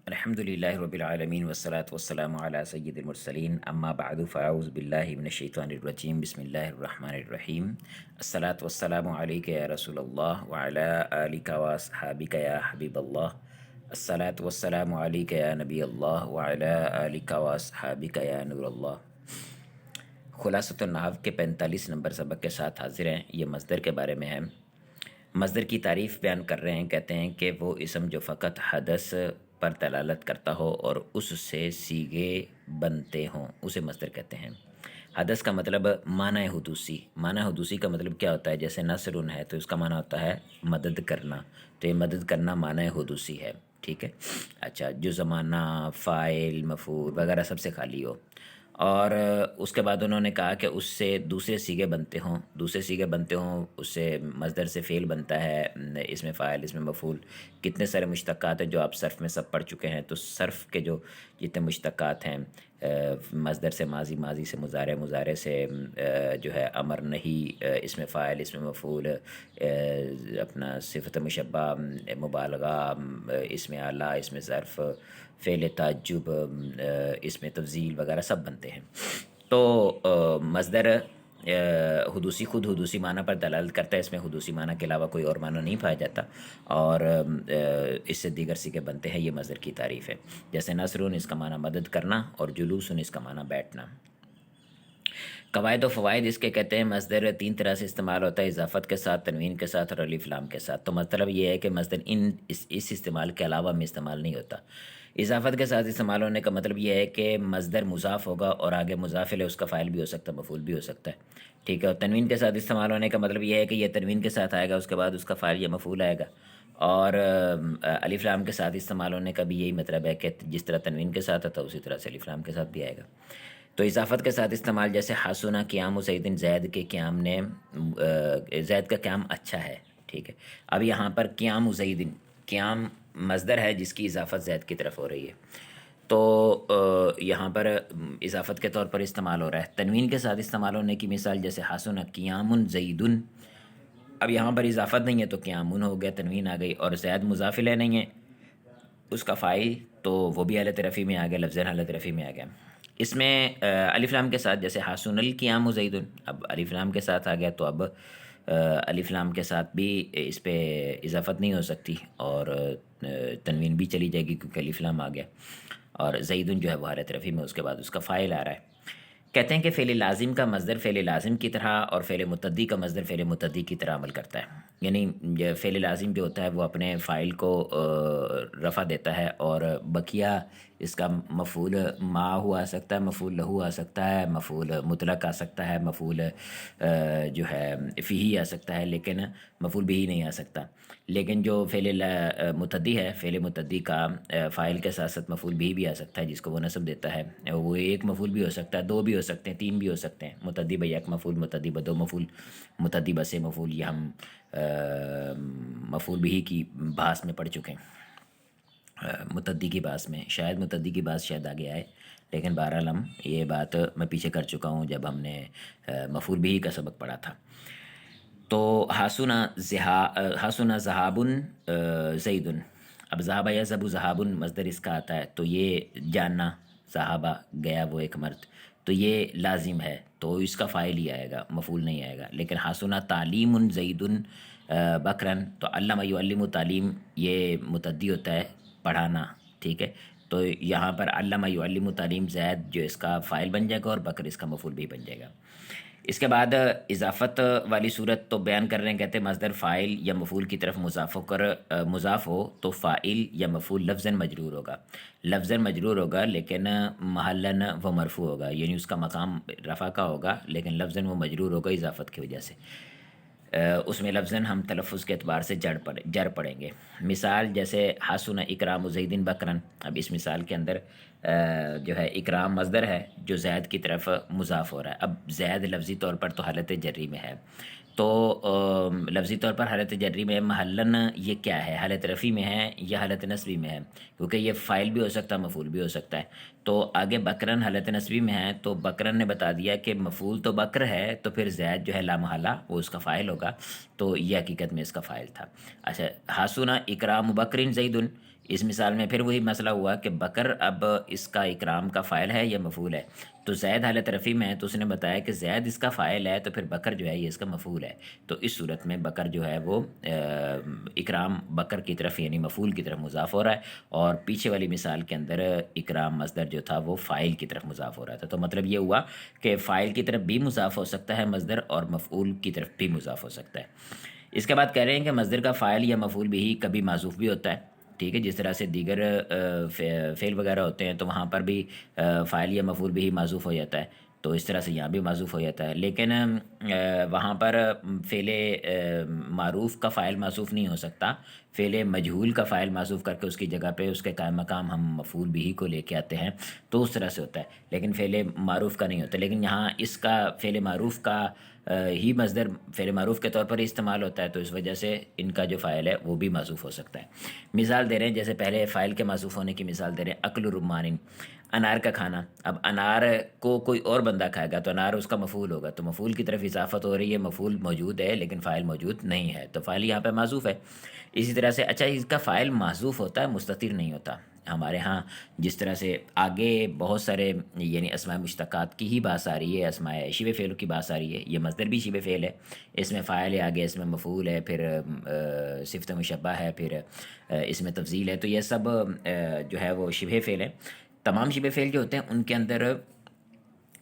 الحمد لله رب العالمين والصلاة والسلام على سيد المرسلين أما بعد فأعوذ بالله من الشيطان الرجيم بسم الله الرحمن الرحيم الصلاة والسلام عليك يا رسول الله وعلى آلك وأصحابك يا حبيب الله الصلاة والسلام عليك يا نبي الله وعلى آلك وأصحابك يا نور الله۔ خلاصۃ النحو کے 45 نمبر سبق کے ساتھ حاضر ہیں۔ یہ مصدر کے بارے میں ہے۔ مصدر کی تعریف بیان کر رہے ہیں، کہتے ہیں کہ وہ اسم جو فقط حدث پر دلالت کرتا ہو اور اس سے صیغے بنتے ہوں اسے مصدر کہتے ہیں۔ حدث کا مطلب معنی حدوثی۔ معنی حدوثی کا مطلب کیا ہوتا ہے؟ جیسے نصر ہے تو اس کا معنی ہوتا ہے مدد کرنا، تو یہ مدد کرنا معنی حدوثی ہے، ٹھیک ہے۔ اچھا، جو زمانہ، فاعل، مفعول وغیرہ سب سے خالی ہو، اور اس کے بعد انہوں نے کہا کہ اس سے دوسرے صیغے بنتے ہوں، دوسرے صیغے بنتے ہوں، اس سے مصدر سے فعل بنتا ہے، اس میں فاعل، اس میں مفعول، کتنے سارے مشتقات ہیں جو آپ صرف میں سب پڑھ چکے ہیں۔ تو صرف کے جو جتنے مشتقات ہیں، مصدر سے ماضی، ماضی سے مضارع، مضارع سے جو ہے امر نہیں، اس میں فاعل، اس میں مفعول، اپنا صفت مشبہ، مبالغہ، اس میں اعلیٰ، اس میں ظرف، فعل تعجب، اس میں تفضیل وغیرہ سب بنتے ہیں۔ تو مصدر حدوثی خود حدوثی معنی پر دلالت کرتا ہے، اس میں حدوثی معنی کے علاوہ کوئی اور معنی نہیں پایا جاتا، اور اس سے دیگر صیغے بنتے ہیں۔ یہ مصدر کی تعریف ہے۔ جیسے نصرun، اس کا معنی مدد کرنا، اور جلوسن، اس کا معنی بیٹھنا۔ قواعد و فوائد اس کے کہتے ہیں مصدر 3 طرح سے استعمال ہوتا ہے: اضافت کے ساتھ، تنوین کے ساتھ، اور الف لام کے ساتھ۔ تو مطلب یہ ہے کہ مصدر اس استعمال کے علاوہ میں استعمال نہیں ہوتا۔ اضافت کے ساتھ استعمال ہونے کا مطلب یہ ہے کہ مصدر مضاف ہوگا اور آگے مضاف الیہ، اس کا فاعل بھی ہو سکتا ہے، مفعول بھی ہو سکتا ہے، ٹھیک ہے۔ اور تنوین کے ساتھ استعمال ہونے کا مطلب یہ ہے کہ یہ تنوین کے ساتھ آئے گا، اس کے بعد اس کا فاعل یا مفعول آئے گا۔ اور الف لام کے ساتھ استعمال ہونے کا بھی یہی مطلب ہے کہ جس طرح تنوین کے ساتھ آتا ہے اسی طرح سے الف لام کے ساتھ بھی آئے گا۔ تو اضافت کے ساتھ استعمال، جیسے حسنہ قیام زید، زید کے قیام نے، زید کا قیام اچھا ہے، ٹھیک ہے۔ اب یہاں پر قیام زید، قیام مصدر ہے جس کی اضافت زید کی طرف ہو رہی ہے، تو یہاں پر اضافت کے طور پر استعمال ہو رہا ہے۔ تنوین کے ساتھ استعمال ہونے کی مثال، جیسے حسنہ قیام زید، اب یہاں پر اضافت نہیں ہے تو قیام ہو گیا، تنوین آ گئی، اور زید مضاف الیہ نہیں ہے، اس کا فاعل تو وہ بھی حالت رفعی میں آ گیا، لفظ حالت رفعی میں آ گیا۔ اس میں الف لام کے ساتھ، جیسے حسن القیام زید، اب الف لام کے ساتھ آ گیا تو اب الف لام کے ساتھ بھی اس پہ اضافت نہیں ہو سکتی، اور تنوین بھی چلی جائے گی کیونکہ الف لام آ گیا، اور زید جو ہے وہ حالت رفعی میں، اس کے بعد اس کا فاعل آ رہا ہے۔ کہتے ہیں کہ فعل لازم کا مصدر فعل لازم کی طرح، اور فعل متعدی کا مصدر فعل متعدی کی طرح عمل کرتا ہے۔ یعنی فعل لازم جو ہوتا ہے وہ اپنے فاعل کو رفع دیتا ہے، اور بقیہ اس کا مفعول ما ہوا آ سکتا ہے، مفعول لہو آ سکتا ہے، مفعول مطلق آ سکتا ہے، مفعول جو ہے فیہی آ سکتا ہے، لیکن مفعول بھی نہیں آ سکتا۔ لیکن جو فعل متعدی ہے، فعل متعدی کا فاعل کے ساتھ ساتھ مفعول بھی آ سکتا ہے، جس کو وہ نصب دیتا ہے۔ وہ ایک مفعول بھی ہو سکتا ہے، دو بھی ہو سکتے ہیں، تین بھی ہو سکتے ہیں۔ متعدی بیک مفعول، متعدی دو مفعول، متعدی بسے مفعول، یہ ہم مفعول بھی کی بحث میں پڑھ چکے ہیں، متعدی کی بحث میں۔ شاید متعدی کی بحث شاید آگے آئے، لیکن بہرحال ہم یہ بات میں پیچھے کر چکا ہوں جب ہم نے مفعول بھی کا سبق پڑھا تھا۔ تو حسنہ ذہاب زید، اب ذہب یذهب ذہاب مصدر اس کا آتا ہے، تو یہ جاننا، ذہابہ گیا وہ ایک مرد، تو یہ لازم ہے، تو اس کا فاعل ہی آئے گا، مفعول نہیں آئے گا۔ لیکن حسنہ تعلیم زید بکرن، تو علم یعلم تعلیم، یہ متعدی ہوتا ہے، پڑھانا، ٹھیک ہے۔ تو یہاں پر علم یعلم تعلیم، زید جو اس کا فاعل بن جائے گا، اور بکر اس کا مفعول بھی بن جائے گا۔ اس کے بعد اضافت والی صورت تو بیان کر رہے ہیں، کہتے ہیں مصدر فاعل یا مفعول کی طرف مضاف ہو تو فاعل یا مفعول لفظاً مجرور ہوگا، لفظاً مجرور ہوگا، لیکن محلاً وہ مرفوع ہوگا، یعنی اس کا مقام رفع کا ہوگا، لیکن لفظاً وہ مجرور ہوگا اضافت کی وجہ سے۔ اس میں لفظاً ہم تلفظ کے اعتبار سے جر پڑیں گے۔ مثال جیسے حسن اکرام زید بکرن، اب اس مثال کے اندر جو ہے اکرام مصدر ہے جو زید کی طرف مضاف ہو رہا ہے۔ اب زید لفظی طور پر تو حالت جری میں ہے، تو لفظی طور پر حالت جری میں محلاً یہ کیا ہے، حالت رفعی میں ہے یا حالت نصبی میں ہے، کیونکہ یہ فاعل بھی ہو سکتا ہے، مفعول بھی ہو سکتا ہے۔ تو آگے بکرن حالت نصبی میں ہے، تو بکرن نے بتا دیا کہ مفعول تو بکر ہے، تو پھر زید جو ہے لا محالہ وہ اس کا فاعل ہوگا، تو یہ حقیقت میں اس کا فاعل تھا۔ اچھا، حسنہ اکرام بکرن زید، اس مثال میں پھر وہی مسئلہ ہوا کہ بکر اب اس کا اکرام کا فاعل ہے یا مفعول ہے. تو زید حالت رفع میں ہے تو اس نے بتایا کہ زید اس کا فاعل ہے تو پھر بکر جو ہے یہ اس کا مفعول ہے. تو اس صورت میں بکر جو ہے وہ اکرام بکر کی طرف یعنی مفعول کی طرف مضاف ہو رہا ہے، اور پیچھے والی مثال کے اندر اکرام مصدر جو تھا وہ فاعل کی طرف مضاف ہو رہا تھا. تو مطلب یہ ہوا کہ فاعل کی طرف بھی مضاف ہو سکتا ہے مصدر، اور مفعول کی طرف بھی مضاف ہو سکتا ہے. اس کے بعد کہہ رہے ہیں کہ مصدر کا فاعل یا مفعول بھی کبھی معزوف بھی ہوتا ہے. ٹھیک ہے، جس طرح سے دیگر فعل وغیرہ ہوتے ہیں تو وہاں پر بھی فاعل یا مفعول بھی معزوف ہو جاتا ہے، تو اس طرح سے یہاں بھی معزوف ہو جاتا ہے. لیکن وہاں پر فعل معروف کا فاعل معزوف نہیں ہو سکتا، فعل مجہول کا فاعل معزوف کر کے اس کی جگہ پہ اس کے قائم مقام ہم مفعول بھی کو لے کے آتے ہیں، تو اس طرح سے ہوتا ہے. لیکن فعل معروف کا نہیں ہوتا. لیکن یہاں اس کا فعل معروف کا ہی مصدر فعل معروف کے طور پر ہی استعمال ہوتا ہے، تو اس وجہ سے ان کا جو فاعل ہے وہ بھی معزوف ہو سکتا ہے. مثال دے رہے ہیں، جیسے پہلے فاعل کے معزوف ہونے کی مثال دے رہے ہیں، اکل رمان، انار کا کھانا. اب انار کو کوئی اور بندہ کھائے گا تو انار اس کا مفعول ہوگا، تو مفعول کی طرف اضافت ہو رہی ہے، مفعول موجود ہے لیکن فاعل موجود نہیں ہے، تو فاعل یہاں پہ معزوف ہے. اسی طرح سے اچھا اس کا فاعل معزوف ہوتا ہے، مستتر نہیں ہوتا. ہمارے ہاں جس طرح سے آگے بہت سارے یعنی اسماء مشتقات کی ہی بات آ رہی ہے، اسماء شبہ فعل کی بات آ رہی ہے. یہ مصدر بھی شبہ فعل ہے، اس میں فاعل ہے، آگے اس میں مفعول ہے، پھر صفت مشبہ ہے، پھر اس میں تفضیل ہے. تو یہ سب جو ہے وہ شبہ فعل ہے. تمام شبہ فعل جو ہوتے ہیں ان کے اندر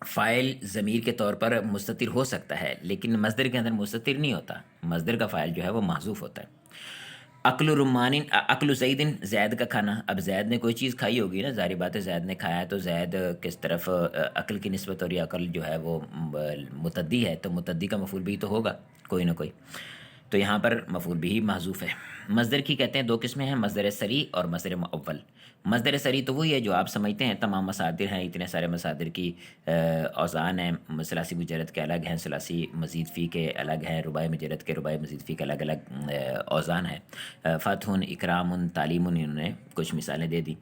فاعل ضمیر کے طور پر مستتر ہو سکتا ہے، لیکن مصدر کے اندر مستتر نہیں ہوتا. مصدر کا فاعل جو ہے وہ محذوف ہوتا ہے. عقل رمان، عقل زید، زید کا کھانا. اب زید نے کوئی چیز کھائی ہوگی نا، ظاہر بات ہے زید نے کھایا، تو زید کس طرف عقل کی نسبت، اور یہ عقل جو ہے وہ متعدی ہے، تو متعدی کا مفعول بھی تو ہوگا کوئی نہ کوئی، تو یہاں پر مفعول بھی محذوف ہے. مصدر کی کہتے ہیں دو قسمیں ہیں، مصدر سری اور مصدر مؤول. مصدر سری تو وہی ہے جو آپ سمجھتے ہیں، تمام مصادر ہیں، اتنے سارے مصادر کی اوزان ہیں، ثلاثی مجرد کے الگ ہیں، ثلاثی مزید فی کے الگ ہیں، رباعی مجرد کے رباعی مزید فی کے الگ الگ اوزان ہیں. فتح، اکرام، تعلیم، انہوں نے کچھ مثالیں دے دی.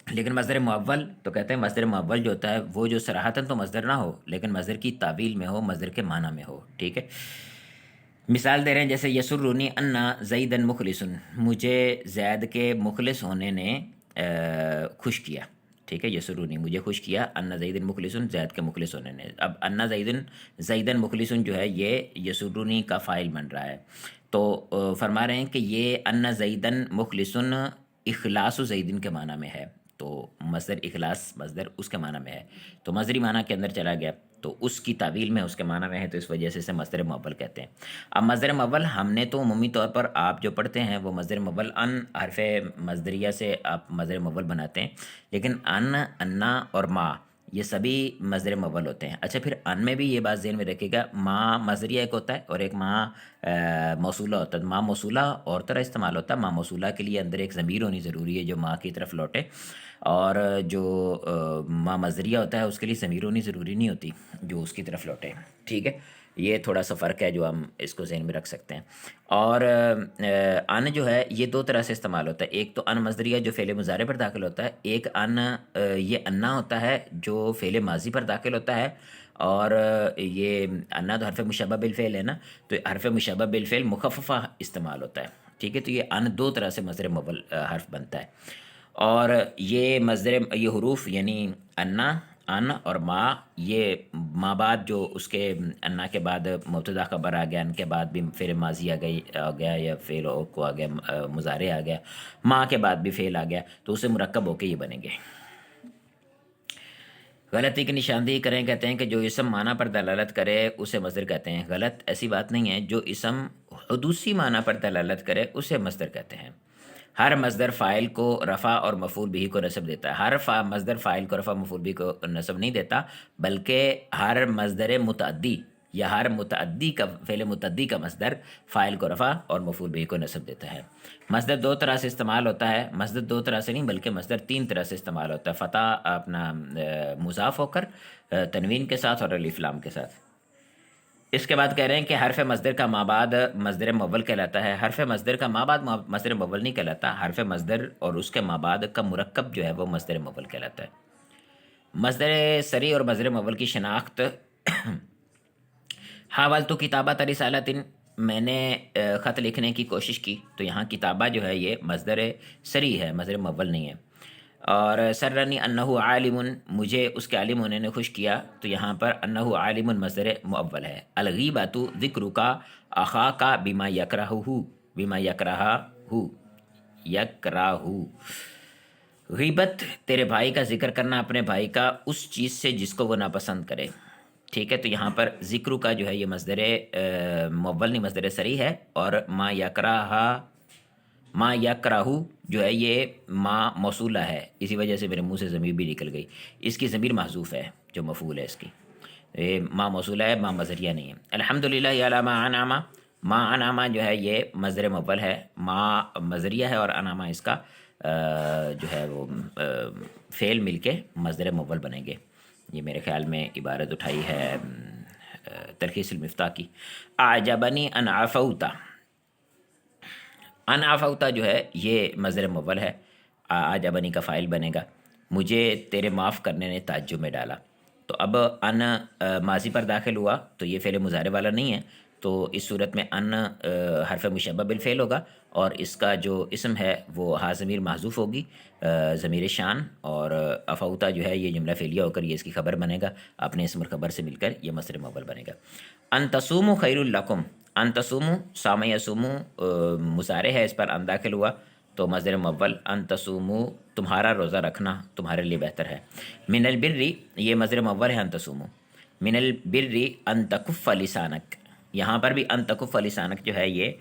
لیکن مصدر مؤول تو کہتے ہیں مصدر مؤول جو ہوتا ہے وہ جو صراحتاً تو مصدر نہ ہو لیکن مصدر کی تعویل میں ہو، مصدر کے معنی میں ہو. ٹھیک ہے، مثال دے رہے ہیں جیسے یسرنی انا زیدن مخلص، مجھے زید کے مخلص ہونے نے خوش کیا. ٹھیک ہے، یسرنی مجھے خوش کیا، انا زیدن مخلص زید کے مخلص ہونے نے. اب انا زیدن مخلص جو ہے یہ یسرنی کا فاعل بن رہا ہے. تو فرما رہے ہیں کہ یہ انا زیدن مخلص اخلاص زیدن کے معنی میں ہے. تو مصدر اخلاص مصدر اس کے معنی میں ہے، تو مصدری معنی کے اندر چلا گیا، تو اس کی تعویل میں اس کے معنی میں ہے، تو اس وجہ سے اسے مصدر مؤول کہتے ہیں. اب مصدر مؤول ہم نے تو عمومی طور پر آپ جو پڑھتے ہیں وہ مصدر مؤول ان حرف مصدریہ سے آپ مصدر مؤول بناتے ہیں، لیکن ان، انا اور ما یہ سبھی مصدر مؤول ہوتے ہیں. اچھا پھر ان میں بھی یہ بات ذہن میں رکھے گا، ما مصدریہ ایک ہوتا ہے اور ایک ما موصولہ ہوتا ہے. ما موصولہ اور طرح استعمال ہوتا ہے، ما موصولہ کے لیے اندر ایک ضمیر ہونی ضروری ہے جو ما کی طرف لوٹے، اور جو ما مصدریہ ہوتا ہے اس کے لیے ضمیر ہونی ضروری نہیں ہوتی جو اس کی طرف لوٹے. ٹھیک ہے، یہ تھوڑا سا فرق ہے جو ہم اس کو ذہن میں رکھ سکتے ہیں. اور ان جو ہے یہ دو طرح سے استعمال ہوتا ہے، ایک تو ان مصدریہ جو فعل مضارع پر داخل ہوتا ہے، ایک ان یہ انا ہوتا ہے جو فعل ماضی پر داخل ہوتا ہے. اور یہ انا تو حرف مشبہ بالفعل ہے نا، تو حرف مشبہ بالفعل مخففہ استعمال ہوتا ہے. ٹھیک ہے، تو یہ ان دو طرح سے مصدر مؤول حرف بنتا ہے. اور یہ مصدر یہ حروف یعنی انا، ان اور ما، یہ ما بعد جو اس کے انا کے بعد مبتدا خبر آ گیا، ان کے بعد بھی فعل ماضی آ گیا یا فعل کو آ گیا، مضارع آ گیا، ما کے بعد بھی فعل آ گیا، تو اسے مرکب ہو کے یہ بنیں گے. غلطی کی نشاندہی کریں، کہتے ہیں کہ جو اسم معنی پر دلالت کرے اسے مصدر کہتے ہیں. غلط، ایسی بات نہیں ہے. جو اسم حدوثی معنی پر دلالت کرے اسے مصدر کہتے ہیں. ہر مصدر فاعل کو رفع اور مفعول به کو نصب دیتا ہے. ہر مصدر فاعل کو رفع مفعول به کو نصب نہیں دیتا، بلکہ ہر مصدر متعدی یا ہر متعدی کا فعل متعدی کا مصدر فاعل کو رفع اور مفعول به کو نصب دیتا ہے. مصدر دو طرح سے استعمال ہوتا ہے، مصدر دو طرح سے نہیں بلکہ مصدر تین طرح سے استعمال ہوتا ہے. فتح اپنا مضاف ہو کر، تنوین کے ساتھ اور الف لام کے ساتھ. اس کے بعد کہہ رہے ہیں کہ حرف مصدر کا ما بعد مصدر مؤول کہلاتا ہے. حرف مصدر کا ما بعد مصدر مؤول نہیں کہلاتا، حرف مصدر اور اس کے ما بعد کا مرکب جو ہے وہ مصدر مؤول کہلاتا ہے. مصدر سری اور مصدر مؤول کی شناخت. حاولت کتابۃ رسالۃ، میں نے خط لکھنے کی کوشش کی، تو یہاں کتابہ جو ہے یہ مصدر سری ہے، مصدر مول نہیں ہے. اور سرنی انہو عالم، مجھے اس کے عالم ہونے نے خوش کیا، تو یہاں پر انہو عالم مصدر مؤول ہے. الغیبۃ ذکر کا اخا کا بما یکرہ، بما یکرہ، یکرہ. غیبت تیرے بھائی کا ذکر کرنا اپنے بھائی کا اس چیز سے جس کو وہ ناپسند کرے. ٹھیک ہے، تو یہاں پر ذکر کا جو ہے یہ مصدر مول نہیں، مصدر سری ہے. اور ما یکرہ، ما یکرہو جو ہے یہ ما موصولہ ہے، اسی وجہ سے میرے منہ سے ضمیر بھی نکل گئی. اس کی ضمیر محذوف ہے جو مفعول ہے اس کی. یہ ما موصولہ ہے، ما مصدریہ نہیں ہے. الحمدللہ علی ما انعم، ما انعم جو ہے یہ مصدر مول ہے، ما مصدریہ ہے، اور انعم اس کا جو ہے وہ فعل مل کے مصدر مول بنیں گے. یہ میرے خیال میں عبارت اٹھائی ہے تلخیص المفتاح کی. اعجبنی ان عفوتا، ان عفوتا جو ہے یہ مصدر مول ہے، اعجبنی کا فاعل بنے گا. مجھے تیرے معاف کرنے نے تعجب میں ڈالا. تو اب ان ماضی پر داخل ہوا تو یہ فعل مضارع والا نہیں ہے، تو اس صورت میں ان حرف مشبہ بالفعل ہوگا، اور اس کا جو اسم ہے وہ ہا ضمیر محذوف ہوگی، ضمیر شان. اور افوتا جو ہے یہ جملہ فعلیہ ہو کر یہ اس کی خبر بنے گا، اپنے اسم اور خبر سے مل کر یہ مصدر مول بنے گا. ان تصوموا خیر لکم، ان تصوموا صام یصوموا مضارع ہے، اس پر ان داخل ہوا تو مصدر مول. ان تصوموا تمہارا روزہ رکھنا تمہارے لیے بہتر ہے. من البر یہ مصدر مول ہے ان تصوموا. من البر ان تکف لسانک، یہاں پر بھی ان تکف لسانک جو ہے یہ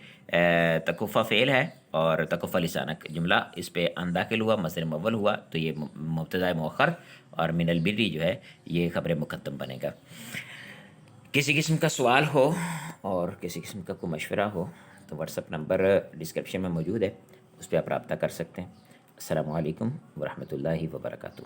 تکفہ فعل ہے، اور تکف لسانک جملہ اس پہ ان داخل ہوا، مصدر مول ہوا، تو یہ مبتدا مؤخر، اور من البر جو ہے یہ خبر مقدم بنے گا. کسی قسم کا سوال ہو اور کسی قسم کا کوئی مشورہ ہو تو واٹس اپ نمبر ڈسکرپشن میں موجود ہے، اس پہ آپ رابطہ کر سکتے ہیں. السلام علیکم ورحمۃ اللہ وبرکاتہ.